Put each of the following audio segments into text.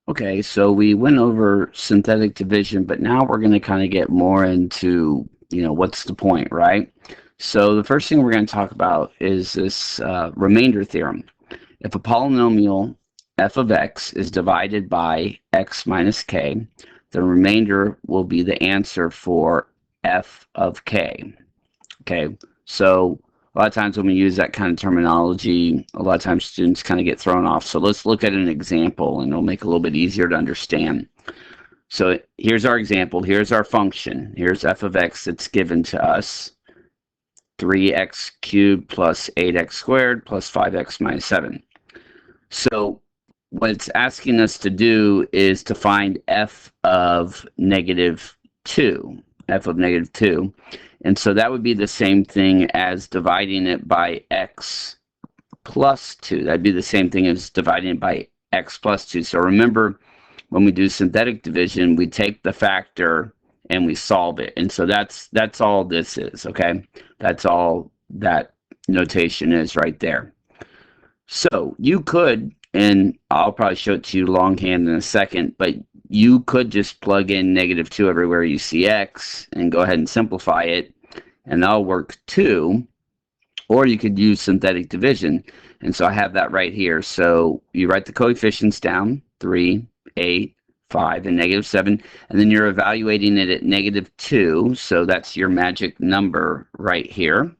Okay, so we went over synthetic division, but now we're going to kind of get more into, what's the point, right? So the first thing we're going to talk about is this remainder theorem. If a polynomial f of x is divided by x minus k, the remainder will be the answer for f of k. Okay, so a lot of times when we use that kind of terminology, a lot of times students kind of get thrown off. So let's look at an example and it'll make it a little bit easier to understand. So here's our example. Here's our function. Here's f of x that's given to us. 3x cubed plus 8x squared plus 5x minus 7. So what it's asking us to do is to find f of negative 2. F of negative 2. And so that would be the same thing as dividing it by x plus 2. That'd be the same thing as dividing it by x plus 2. So remember, when we do synthetic division, we take the factor and we solve it. And so that's all this is, okay? That's all that notation is right there. So you could, and I'll probably show it to you longhand in a second, but you could just plug in negative 2 everywhere you see x and go ahead and simplify it, and that'll work too. Or you could use synthetic division. And so I have that right here. So you write the coefficients down, 3, 8, 5, and negative 7. And then you're evaluating it at negative 2. So that's your magic number right here.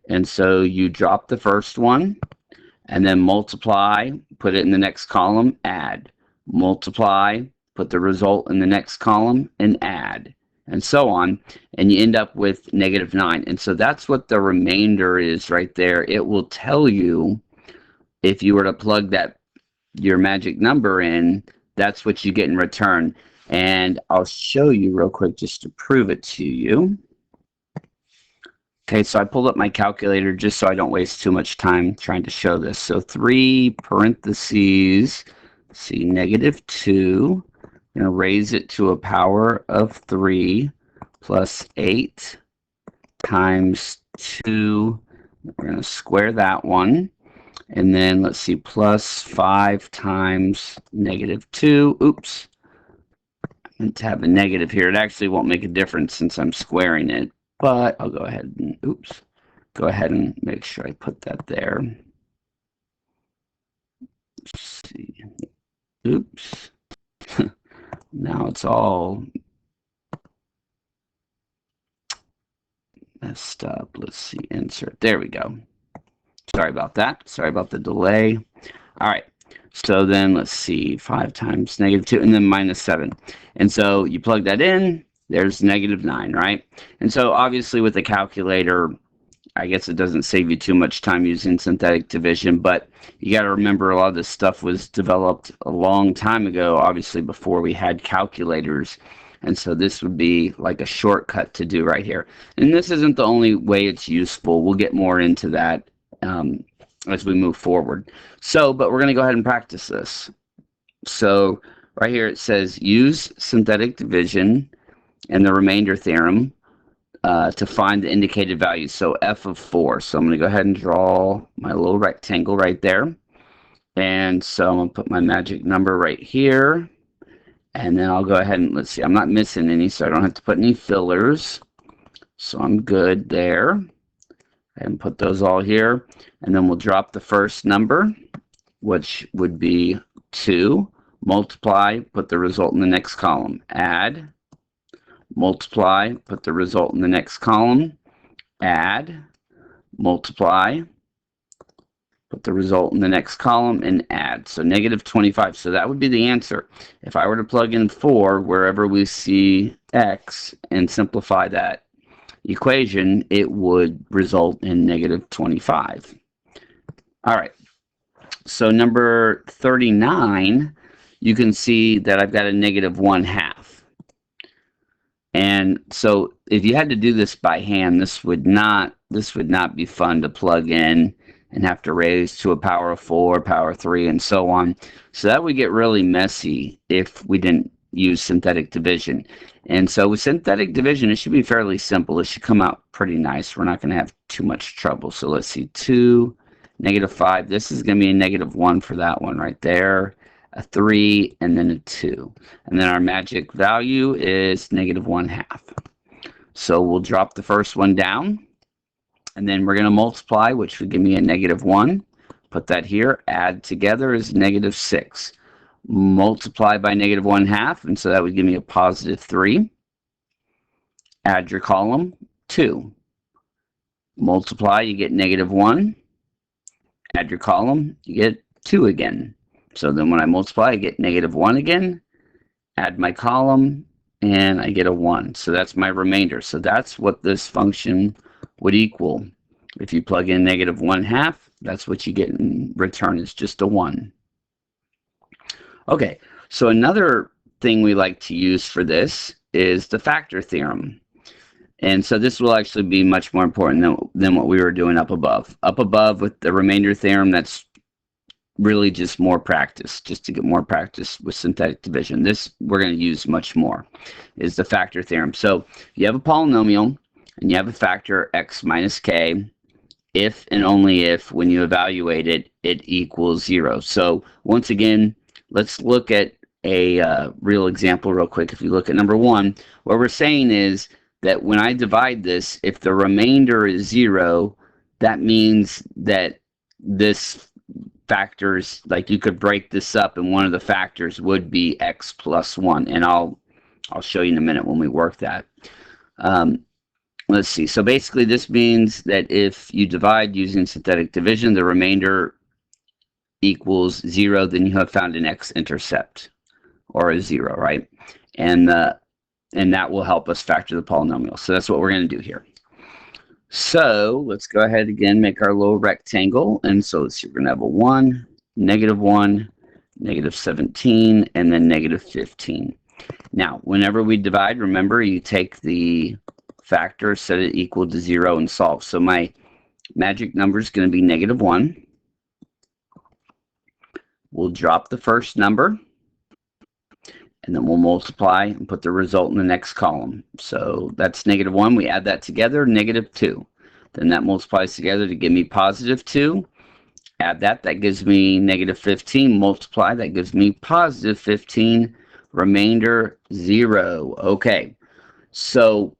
And so you drop the first one, and then multiply, put it in the next column, add. Multiply, put the result in the next column, and add. And so on, and you end up with negative 9. And so that's what the remainder is right there. It will tell you, if you were to plug your magic number in, that's what you get in return. And I'll show you real quick just to prove it to you. Okay, so I pulled up my calculator just so I don't waste too much time trying to show this. So 3 parentheses, see, negative 2. I'm going to raise it to a power of 3 plus 8 times 2. We're going to square that one. And then let's see, plus 5 times negative 2. Oops. I meant to have a negative here. It actually won't make a difference since I'm squaring it. But I'll go ahead and, go ahead and make sure I put that there. Let's see. Oops. Now it's all messed up. Let's see, insert. There we go. Sorry about that. Sorry about the delay. All right. So then let's see, 5 times negative 2, and then minus 7. And so you plug that in, there's negative 9, right? And so obviously with the calculator, I guess it doesn't save you too much time using synthetic division, but you got to remember a lot of this stuff was developed a long time ago, obviously before we had calculators. And so this would be like a shortcut to do right here. And this isn't the only way it's useful. We'll get more into that as we move forward. So, but we're going to go ahead and practice this. So right here it says use synthetic division and the remainder theorem to find the indicated value. So f of 4. So I'm going to go ahead and draw my little rectangle right there. And so I'm going to put my magic number right here. And then I'll go ahead and, let's see, I'm not missing any, so I don't have to put any fillers. So I'm good there. And put those all here. And then we'll drop the first number, which would be 2. Multiply, put the result in the next column. Add. Multiply, put the result in the next column, add, multiply, put the result in the next column, and add. So negative 25. So that would be the answer. If I were to plug in 4 wherever we see x and simplify that equation, it would result in negative 25. All right. So number 39, you can see that I've got a negative 1/2. And so if you had to do this by hand, this would not be fun to plug in and have to raise to a power of 4, power 3, and so on. So that would get really messy if we didn't use synthetic division. And so with synthetic division, it should be fairly simple. It should come out pretty nice. We're not going to have too much trouble. So let's see, 2, negative 5. This is going to be a negative 1 for that one right there. a 3, and then a 2. And then our magic value is -1/2. So we'll drop the first one down, and then we're going to multiply, which would give me a -1. Put that here. Add together is -6. Multiply by -1/2, and so that would give me a +3. Add your column, 2. Multiply, you get -1. Add your column, you get 2 again. So then when I multiply, I get -1 again. Add my column, and I get a 1. So that's my remainder. So that's what this function would equal. If you plug in -1/2, that's what you get in return, is just a 1. Okay, so another thing we like to use for this is the factor theorem. And so this will actually be much more important than what we were doing up above. Up above with the remainder theorem, that's really just more practice, just to get more practice with synthetic division. This we're going to use much more, is the factor theorem. So you have a polynomial, and you have a factor x minus k, if and only if, when you evaluate it, it equals 0. So once again, let's look at a real example real quick. If you look at number 1, what we're saying is that when I divide this, if the remainder is 0, that means that this factors, like you could break this up, and one of the factors would be x plus 1. And I'll show you in a minute when we work that. Let's see. So basically this means that if you divide using synthetic division, the remainder equals 0, then you have found an x-intercept, or a 0, right? And that will help us factor the polynomial. So that's what we're going to do here. So let's go ahead again, make our little rectangle. And so let's see, we're going to have a 1, -1, -17, and then -15. Now, whenever we divide, remember, you take the factor, set it equal to 0, and solve. So my magic number is going to be -1. We'll drop the first number, and then we'll multiply and put the result in the next column. So that's -1. We add that together, -2. Then that multiplies together to give me +2. Add that, that gives me -15. Multiply, that gives me +15. Remainder, 0. Okay, so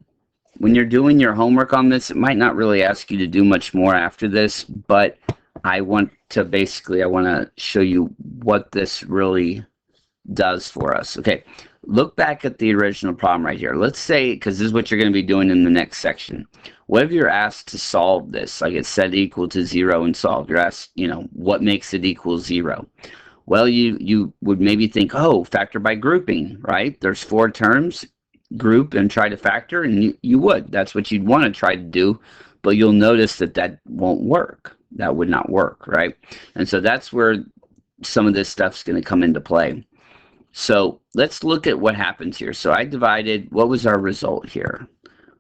when you're doing your homework on this, it might not really ask you to do much more after this, but I want to show you what this really does for us. Okay, look back at the original problem right here. Let's say, because this is what you're going to be doing in the next section. What if you're asked to solve this? Like, it's set equal to 0 and solve. You're asked, what makes it equal 0? Well, you would maybe think, oh, factor by grouping, right? There's 4 terms, group and try to factor, and you would. That's what you'd want to try to do, but you'll notice that won't work. That would not work, right? And so that's where some of this stuff's going to come into play. So let's look at what happens here. So I divided, what was our result here?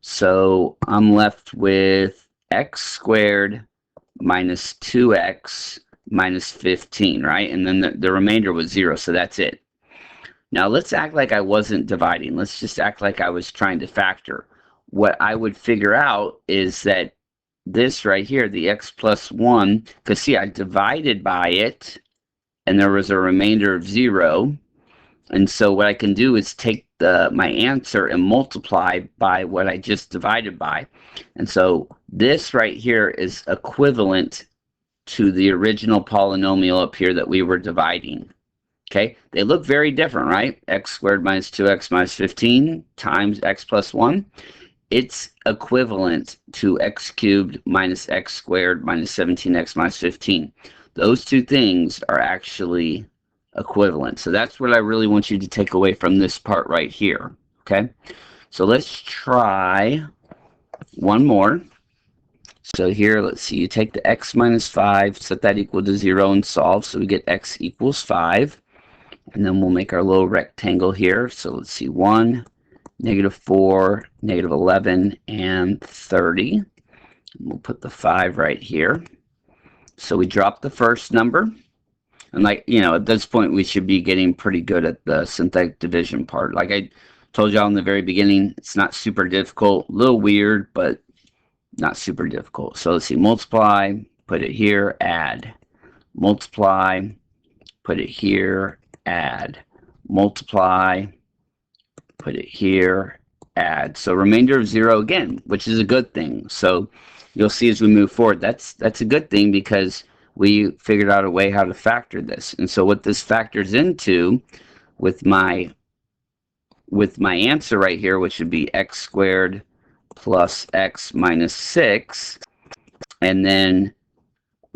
So I'm left with x squared minus 2x minus 15, right? And then the remainder was 0, so that's it. Now let's act like I wasn't dividing. Let's just act like I was trying to factor. What I would figure out is that this right here, the x plus 1, because see, I divided by it, and there was a remainder of 0. And so what I can do is take my answer and multiply by what I just divided by. And so this right here is equivalent to the original polynomial up here that we were dividing. Okay, they look very different, right? X squared minus 2x minus 15 times x plus 1. It's equivalent to x cubed minus x squared minus 17x minus 15. Those two things are actually equivalent. So that's what I really want you to take away from this part right here. Okay, so let's try one more. So here, let's see, you take the x minus 5, set that equal to 0, and solve. So we get x equals 5. And then we'll make our little rectangle here. So let's see, 1, -4, -11, and 30. We'll put the 5 right here. So we drop the first number. And at this point, we should be getting pretty good at the synthetic division part. Like I told y'all in the very beginning, it's not super difficult. A little weird, but not super difficult. So let's see, multiply, put it here, add. Multiply, put it here, add, multiply, put it here, add. So remainder of 0 again, which is a good thing. So you'll see as we move forward, that's a good thing because we figured out a way how to factor this. And so what this factors into with my answer right here, which would be x squared plus x minus 6, and then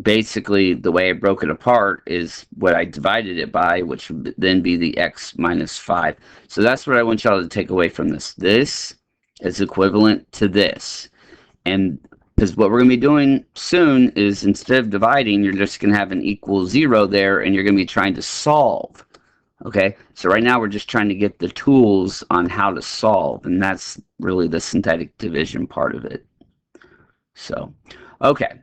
basically the way I broke it apart is what I divided it by, which would then be the x minus 5. So that's what I want y'all to take away from this. This is equivalent to this. And because what we're going to be doing soon is instead of dividing, you're just going to have an equal 0 there, and you're going to be trying to solve. Okay, so right now we're just trying to get the tools on how to solve, and that's really the synthetic division part of it. So, okay.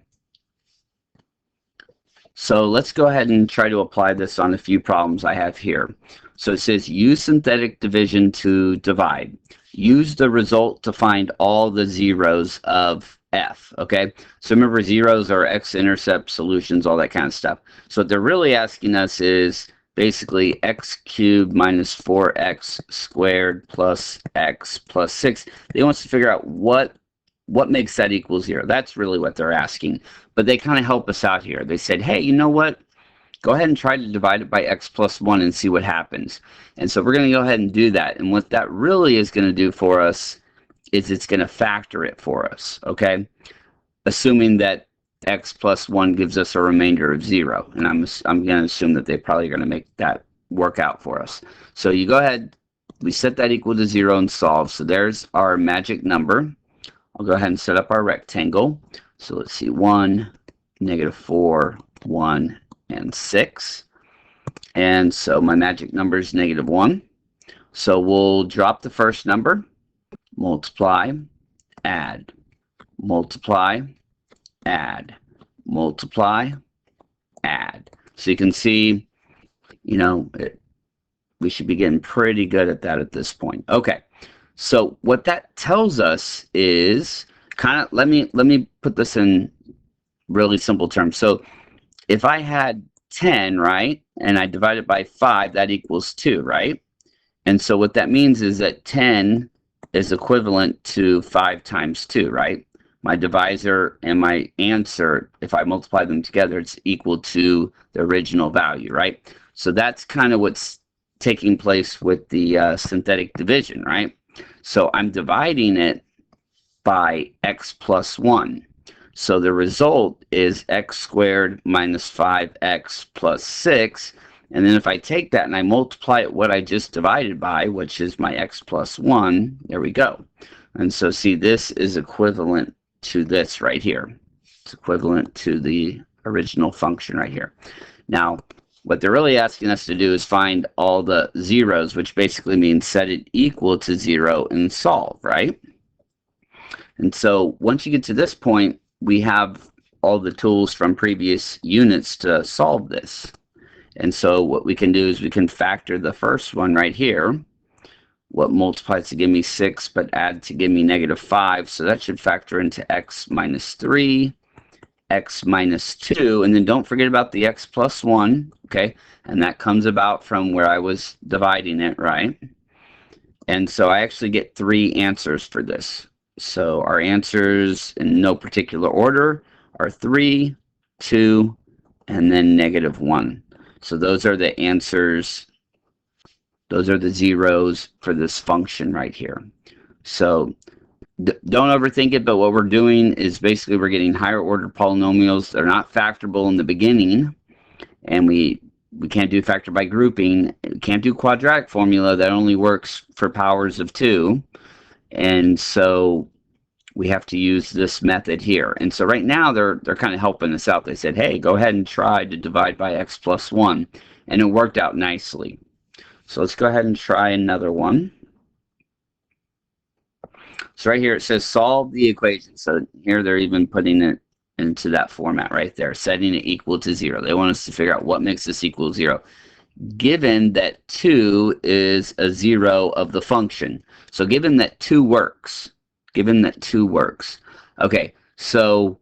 So let's go ahead and try to apply this on a few problems I have here. So it says use synthetic division to divide. Use the result to find all the zeros of f, okay? So remember, zeros are x-intercept solutions, all that kind of stuff. So what they're really asking us is basically x cubed minus 4x squared plus x plus 6. They want us to figure out what makes that equal 0. That's really what they're asking. But they kind of help us out here. They said, hey, you know what? Go ahead and try to divide it by x plus 1 and see what happens. And so we're going to go ahead and do that. And what that really is going to do for us is it's going to factor it for us, okay? Assuming that x plus 1 gives us a remainder of 0. And I'm going to assume that they're probably going to make that work out for us. So you go ahead, we set that equal to 0 and solve. So there's our magic number. I'll go ahead and set up our rectangle. So let's see, 1, -4, 1, and 6. And so my magic number is -1. So we'll drop the first number, multiply, add, multiply, add, multiply, add. So you can see, you know, we should be getting pretty good at that at this point. Okay. So what that tells us is kind of, let me put this in really simple terms. So if I had 10, right, and I divide it by 5, that equals 2, right? And so what that means is that 10 is equivalent to 5 times 2, right? My divisor and my answer, if I multiply them together, it's equal to the original value, right? So that's kind of what's taking place with the synthetic division, right? So I'm dividing it by x plus 1. So the result is x squared minus 5x plus 6. And then if I take that and I multiply it what I just divided by, which is my x plus 1, there we go. And so see, this is equivalent to this right here. It's equivalent to the original function right here. Now, what they're really asking us to do is find all the zeros, which basically means set it equal to 0 and solve, right? And so once you get to this point, we have all the tools from previous units to solve this. And so what we can do is we can factor the first one right here. What multiplies to give me 6, but add to give me -5. So that should factor into x minus 3. X minus 2, and then don't forget about the x plus 1, okay? And that comes about from where I was dividing it, right? And so I actually get 3 answers for this. So our answers in no particular order are 3, 2, and then -1. So those are the answers. Those are the zeros for this function right here. So don't overthink it, but what we're doing is basically we're getting higher order polynomials. They're not factorable in the beginning, and we can't do factor by grouping. We can't do quadratic formula. That only works for powers of 2. And so we have to use this method here. And so right now they're kind of helping us out. They said, hey, go ahead and try to divide by x plus 1. And it worked out nicely. So let's go ahead and try another one. So right here it says solve the equation. So here they're even putting it into that format right there, setting it equal to 0. They want us to figure out what makes this equal 0. Given that 2 is a 0 of the function. So given that 2 works. Given that 2 works. Okay, so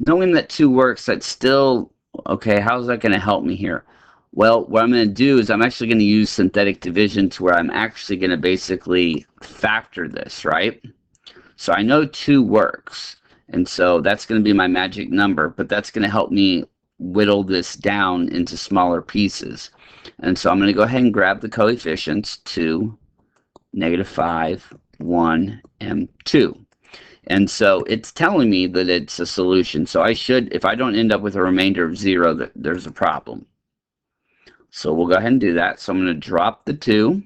knowing that 2 works, that's still, okay, how's that going to help me here? Well, what I'm going to do is I'm actually going to use synthetic division to where I'm actually going to basically factor this, right? So I know 2 works, and so that's going to be my magic number, but that's going to help me whittle this down into smaller pieces. And so I'm going to go ahead and grab the coefficients 2, -5, 1, and 2. And so it's telling me that it's a solution. So I should, if I don't end up with a remainder of 0, there's a problem. So we'll go ahead and do that. So I'm going to drop the 2.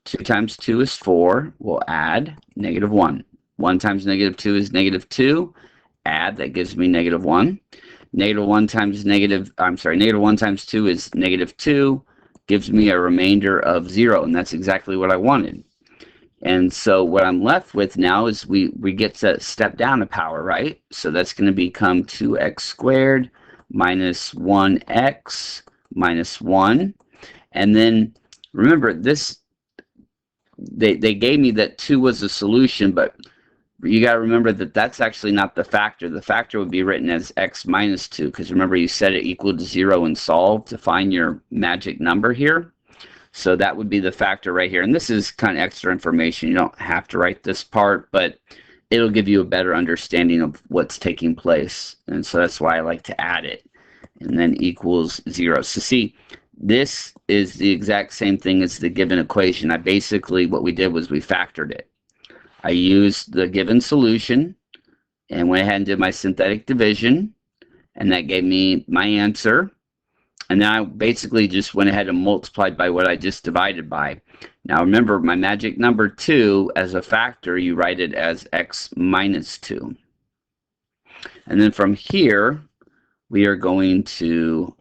2 times 2 is 4. We'll add -1. 1 times -2 is -2. Add, that gives me -1. -1 times -1 times 2 is -2. Gives me a remainder of 0, and that's exactly what I wanted. And so what I'm left with now is we get to step down a power, right? So that's going to become 2x squared minus 1x minus 1. And then remember, this they gave me that 2 was a solution, but you got to remember that that's actually not the factor. The factor would be written as x minus 2, because remember you set it equal to 0 and solve to find your magic number here. So that would be the factor right here. And this is kind of extra information. You don't have to write this part, but it'll give you a better understanding of what's taking place. And so that's why I like to add it. And then equals 0. So see, this is the exact same thing as the given equation. What we did was we factored it. I used the given solution and went ahead and did my synthetic division, and that gave me my answer. And then I basically just went ahead and multiplied by what I just divided by. Now remember, my magic number 2, as a factor, you write it as x minus 2. And then from here, we are going to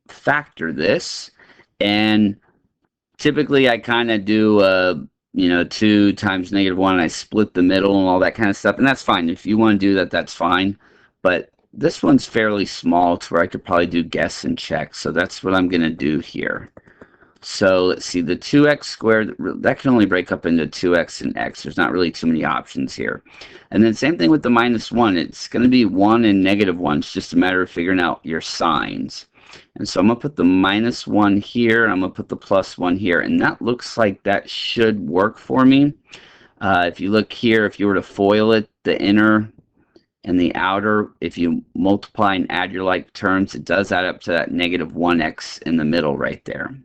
factor this. And typically I kind of do 2 times -1, I split the middle and all that kind of stuff, and that's fine. If you want to do that, that's fine. But this one's fairly small to where I could probably do guess and check, so that's what I'm going to do here. So let's see, the 2x squared, that can only break up into 2x and x. There's not really too many options here. And then same thing with the -1. It's going to be 1 and -1. It's just a matter of figuring out your signs. And so I'm going to put the -1 here, and I'm going to put the +1 here, and that looks like that should work for me. If you look here, if you were to FOIL it, the inner and the outer, if you multiply and add your like terms, it does add up to that -1x in the middle right there.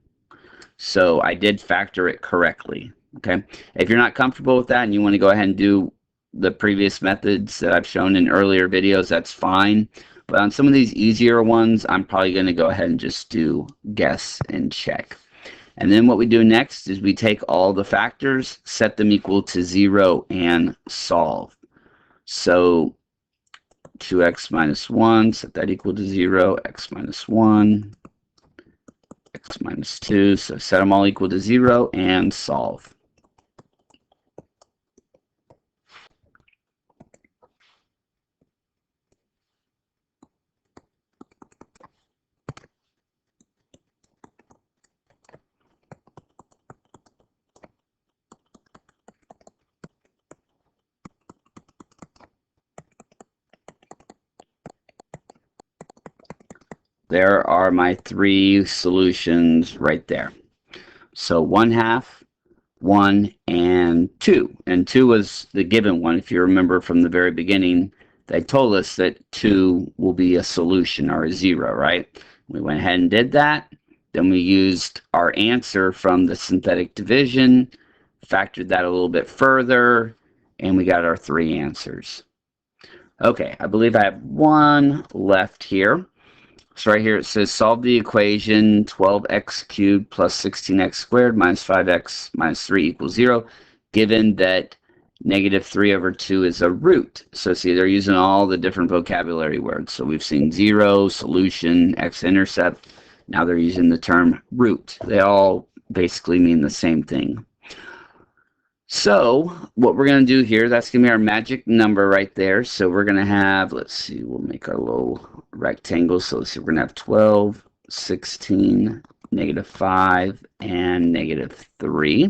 So I did factor it correctly. Okay. If you're not comfortable with that and you want to go ahead and do the previous methods that I've shown in earlier videos, that's fine. But on some of these easier ones, I'm probably going to go ahead and just do guess and check. And then what we do next is we take all the factors, set them equal to 0, and solve. So 2x minus 1, set that equal to 0, x minus 1, x minus 2. So set them all equal to 0 and solve. There are my 3 solutions right there. So 1/2, 1, and 2. And 2 was the given one. If you remember from the very beginning, they told us that 2 will be a solution, or a 0, right? We went ahead and did that. Then we used our answer from the synthetic division, factored that a little bit further, and we got our 3 answers. Okay, I believe I have one left here. So right here it says solve the equation 12x cubed plus 16x squared minus 5x minus 3 equals 0, given that -3/2 is a root. So see, they're using all the different vocabulary words. So we've seen 0, solution, x-intercept. Now they're using the term root. They all basically mean the same thing. So what we're going to do here, that's going to be our magic number right there. So we're going to have, let's see, we'll make our little rectangle. So let's see, we're going to have 12, 16, -5, and -3.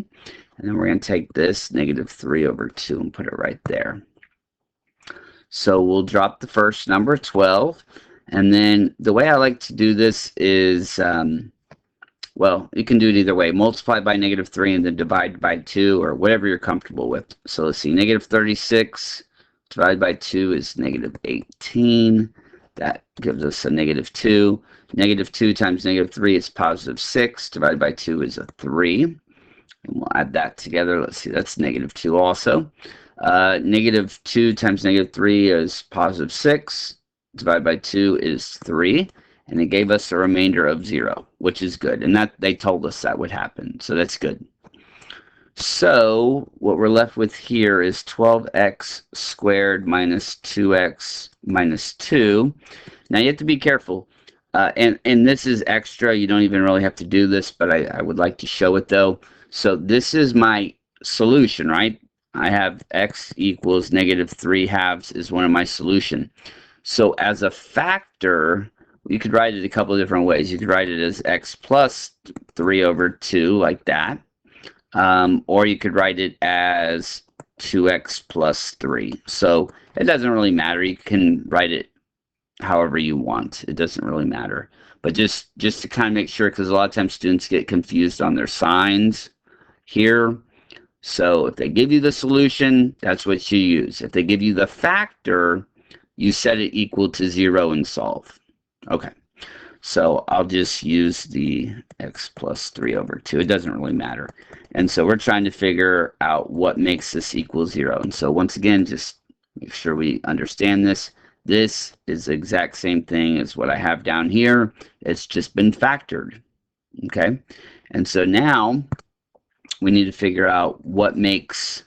And then we're going to take this -3/2 and put it right there. So we'll drop the first number, 12. And then the way I like to do this is Well, you can do it either way. Multiply by negative 3 and then divide by 2, or whatever you're comfortable with. So let's see, negative 36 divided by 2 is negative 18. That gives us a negative 2. Negative 2 times negative 3 is positive 6. Divided by 2 is a 3. And we'll add that together. Let's see, that's negative 2 also. Negative 2 times negative 3 is positive 6. Divided by 2 is 3. And it gave us a remainder of 0, which is good. And that they told us that would happen, so that's good. So what we're left with here is 12x squared minus 2x minus 2. Now you have to be careful. And this is extra. You don't even really have to do this, but I would like to show it, though. So this is my solution, right? I have x equals negative 3/2 is one of my solution. So as a factor, you could write it a couple of different ways. You could write it as x plus 3 over 2, like that. Or you could write it as 2x plus 3. So it doesn't really matter. You can write it however you want. It doesn't really matter. But just to kind of make sure, because a lot of times students get confused on their signs here. So if they give you the solution, that's what you use. If they give you the factor, you set it equal to 0 and solve. Okay, so I'll just use the x plus 3 over 2. It doesn't really matter. And so we're trying to figure out what makes this equal 0. And so once again, just make sure we understand this. This is the exact same thing as what I have down here. It's just been factored. Okay, and so now we need to figure out what makes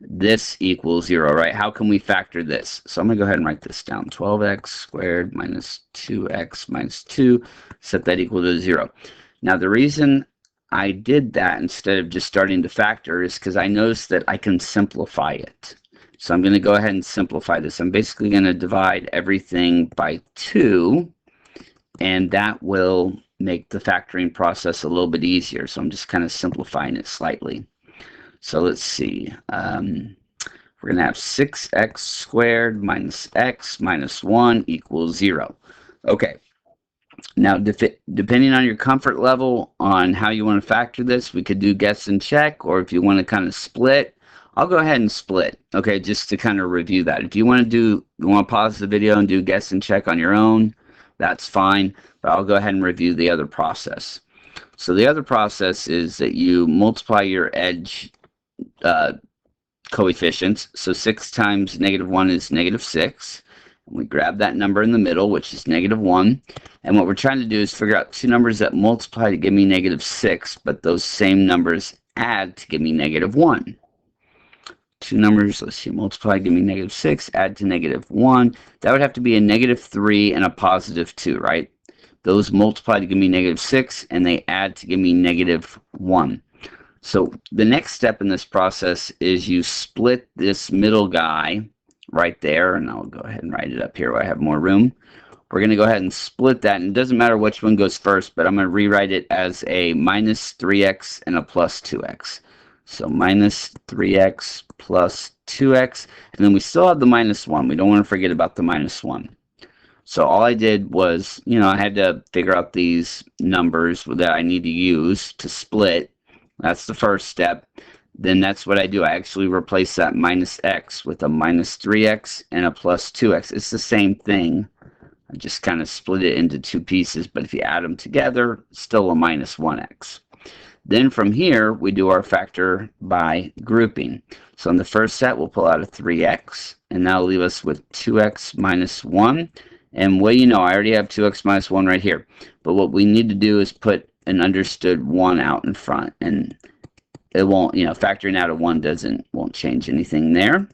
this equals 0, right? How can we factor this? So I'm going to go ahead and write this down. 12x squared minus 2x minus 2. Set that equal to 0. Now, the reason I did that instead of just starting to factor is because I noticed that I can simplify it. So I'm going to go ahead and simplify this. I'm basically going to divide everything by 2, and that will make the factoring process a little bit easier. So I'm just kind of simplifying it slightly. So let's see. We're going to have 6x squared minus x minus 1 equals 0. Okay. Now, depending on your comfort level on how you want to factor this, we could do guess and check, or if you want to kind of split, I'll go ahead and split, okay, just to kind of review that. If you want to pause the video and do guess and check on your own, that's fine, but I'll go ahead and review the other process. So the other process is that you multiply your edge coefficients. So 6 times negative 1 is negative 6. And we grab that number in the middle, which is negative 1. And what we're trying to do is figure out two numbers that multiply to give me negative 6, but those same numbers add to give me negative 1. Two numbers, let's see, multiply, give me negative 6, add to negative 1. That would have to be a negative 3 and a positive 2, right? Those multiply to give me negative 6, and they add to give me negative 1. So the next step in this process is you split this middle guy right there, and I'll go ahead and write it up here where I have more room. We're going to go ahead and split that, and it doesn't matter which one goes first, but I'm going to rewrite it as a minus 3x and a plus 2x. So minus 3x plus 2x, and then we still have the minus 1. We don't want to forget about the minus 1. So all I did was, I had to figure out these numbers that I need to use to split. That's the first step. Then that's what I do. I actually replace that minus x with a minus 3x and a plus 2x. It's the same thing. I just kind of split it into two pieces, but if you add them together, it's still a minus 1x. Then from here, we do our factor by grouping. So in the first set, we'll pull out a 3x, and that'll leave us with 2x minus 1. And well, I already have 2x minus 1 right here. But what we need to do is put an understood 1 out in front, and it won't, factoring out a 1 won't change anything there,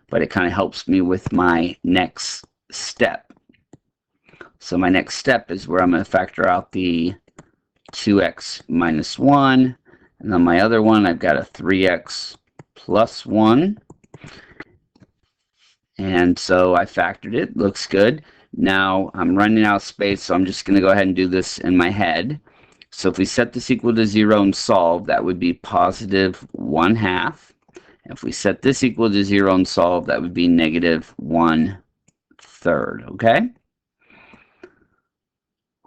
but it kind of helps me with my next step. So my next step is where I'm going to factor out the 2x minus 1, and then my other one, I've got a 3x plus 1, and so I factored it. Looks good. Now I'm running out of space, so I'm just going to go ahead and do this in my head. So if we set this equal to 0 and solve, that would be positive 1/2. If we set this equal to 0 and solve, that would be negative 1/3, okay?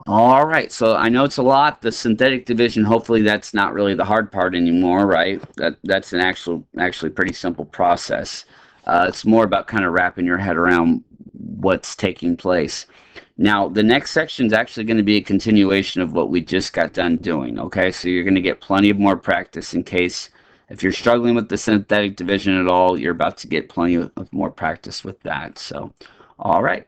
All right, so I know it's a lot. The synthetic division, hopefully that's not really the hard part anymore, right? That's an actually pretty simple process. It's more about kind of wrapping your head around what's taking place. Now, the next section is actually going to be a continuation of what we just got done doing, okay? So you're going to get plenty of more practice in case if you're struggling with the synthetic division at all, you're about to get plenty of more practice with that. So, all right.